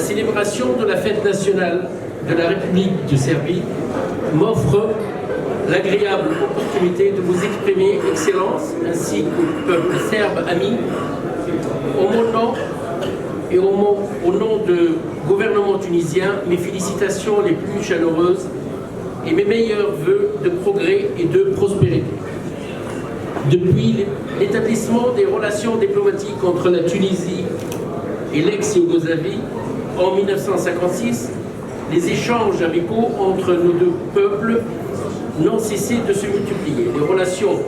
célébration de la fête nationale de la République de Serbie m'offre l'agréable opportunité de vous exprimer, Excellence, ainsi qu'au peuple serbe ami, au mon nom et au nom du gouvernement tunisien, mes félicitations les plus chaleureuses et mes meilleurs vœux de progrès et de prospérité. Depuis l'établissement des relations diplomatiques entre la Tunisie et l'ex-Yougoslavie en 1956, les échanges amicaux entre nos deux peuples n'ont cessé de se multiplier. Les relations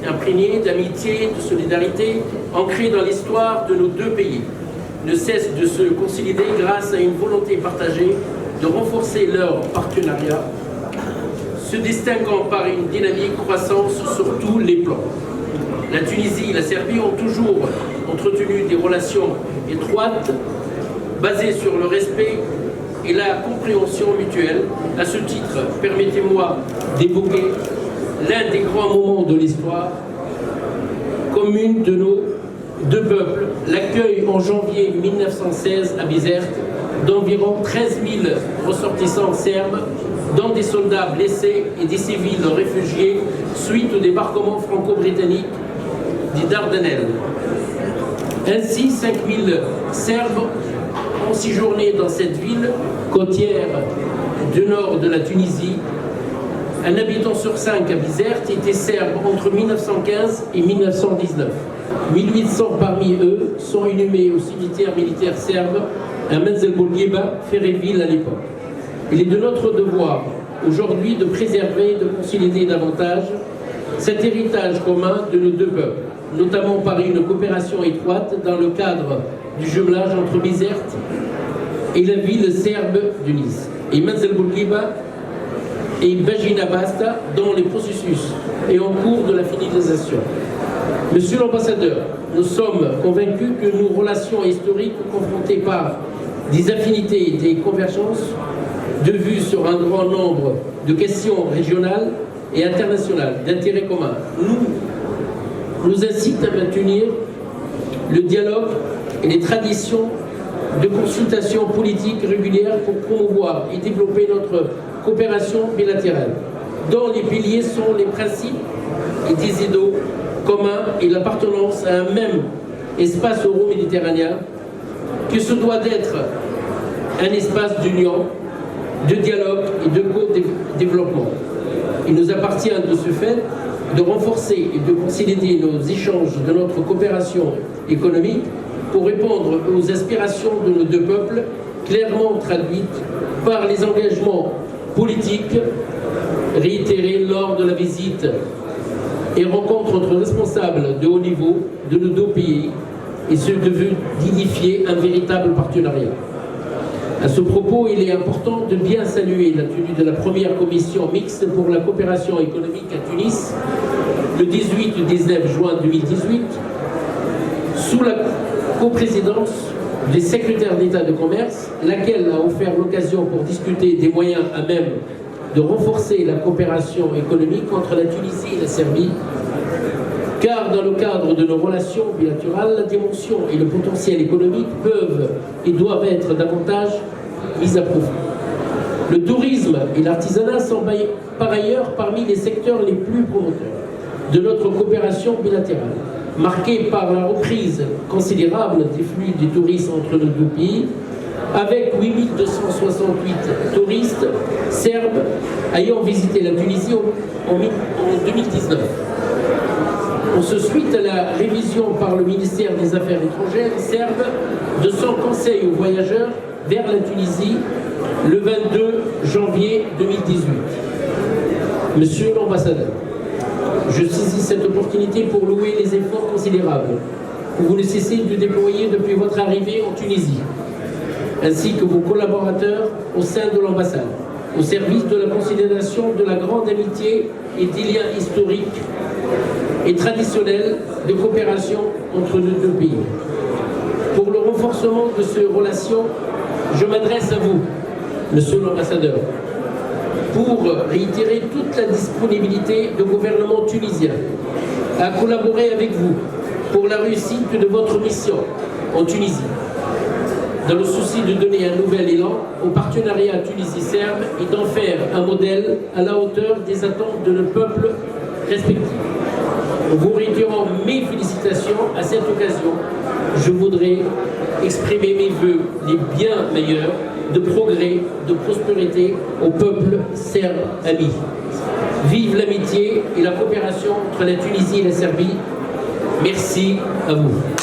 imprégnées d'amitié, de solidarité, ancrées dans l'histoire de nos deux pays, ne cessent de se consolider grâce à une volonté partagée de renforcer leur partenariat, se distinguant par une dynamique croissante sur tous les plans. La Tunisie et la Serbie ont toujours entretenu des relations étroites, basées sur le respect et la compréhension mutuelle. À ce titre, permettez-moi d'évoquer l'un des grands moments de l'histoire commune de nos deux peuples, l'accueil en janvier 1916 à Bizerte d'environ 13 000 ressortissants serbes, dont des soldats blessés et des civils réfugiés suite au débarquement franco-britannique des Dardanelles. Ainsi, 5 000 Serbes ont séjourné dans cette ville côtière du nord de la Tunisie. Un habitant sur 5 à Bizerte était serbe entre 1915 et 1919. 1800 parmi eux sont inhumés au cimetière militaire serbe à Menzelbourgiba, Féréville à l'époque. Il est de notre devoir aujourd'hui de préserver et de consolider davantage cet héritage commun de nos deux peuples, notamment par une coopération étroite dans le cadre du jumelage entre Bizerte et la ville serbe de Nice, et Menzelbourgiba et Bajina Basta, dont le processus est en cours de la finalisation. Monsieur l'ambassadeur, nous sommes convaincus que nos relations historiques, confrontées par des affinités et des convergences de vues sur un grand nombre de questions régionales et internationales d'intérêt commun, nous incitent à maintenir le dialogue et les traditions de consultation politique régulière pour promouvoir et développer notre coopération bilatérale, dont les piliers sont les principes et des idéaux communs et l'appartenance à un même espace euro-méditerranéen, que ce doit être un espace d'union, de dialogue et de co-développement. Il nous appartient de ce fait de renforcer et de consolider nos échanges de notre coopération économique pour répondre aux aspirations de nos deux peuples, clairement traduites par les engagements politiques réitérés lors de la visite et rencontres entre responsables de haut niveau de nos deux pays, et ce de vue d'édifier un véritable partenariat. À ce propos, il est important de bien saluer la tenue de la première commission mixte pour la coopération économique à Tunis le 18 et 19 juin 2018, sous la coprésidence des secrétaires d'État de commerce, laquelle a offert l'occasion pour discuter des moyens à même de renforcer la coopération économique entre la Tunisie et la Serbie, car dans le cadre de nos relations bilatérales, la dimension et le potentiel économique peuvent et doivent être davantage mis à profit. Le tourisme et l'artisanat sont par ailleurs parmi les secteurs les plus promoteurs de notre coopération bilatérale, marquée par la reprise considérable des flux des touristes entre nos deux pays, avec 8 268 touristes serbes ayant visité la Tunisie en 2019. On se suite à la révision par le ministère des Affaires étrangères serbe de son conseil aux voyageurs vers la Tunisie le 22 janvier 2018. Monsieur l'ambassadeur, je saisis cette opportunité pour louer les efforts considérables que vous ne cessez de déployer depuis votre arrivée en Tunisie, ainsi que vos collaborateurs au sein de l'ambassade, au service de la consolidation de la grande amitié et des liens historiques et traditionnels de coopération entre nos deux pays. Pour le renforcement de ces relations, je m'adresse à vous, monsieur l'ambassadeur, pour réitérer toute la disponibilité du gouvernement tunisien à collaborer avec vous pour la réussite de votre mission en Tunisie. dans le souci de donner un nouvel élan au partenariat Tunisie-Serbe et d'en faire un modèle à la hauteur des attentes de nos peuples respectifs. En vous réitérant mes félicitations à cette occasion, je voudrais exprimer mes vœux les bien meilleurs de progrès, de prospérité au peuple serbe ami. Vive l'amitié et la coopération entre la Tunisie et la Serbie. Merci à vous.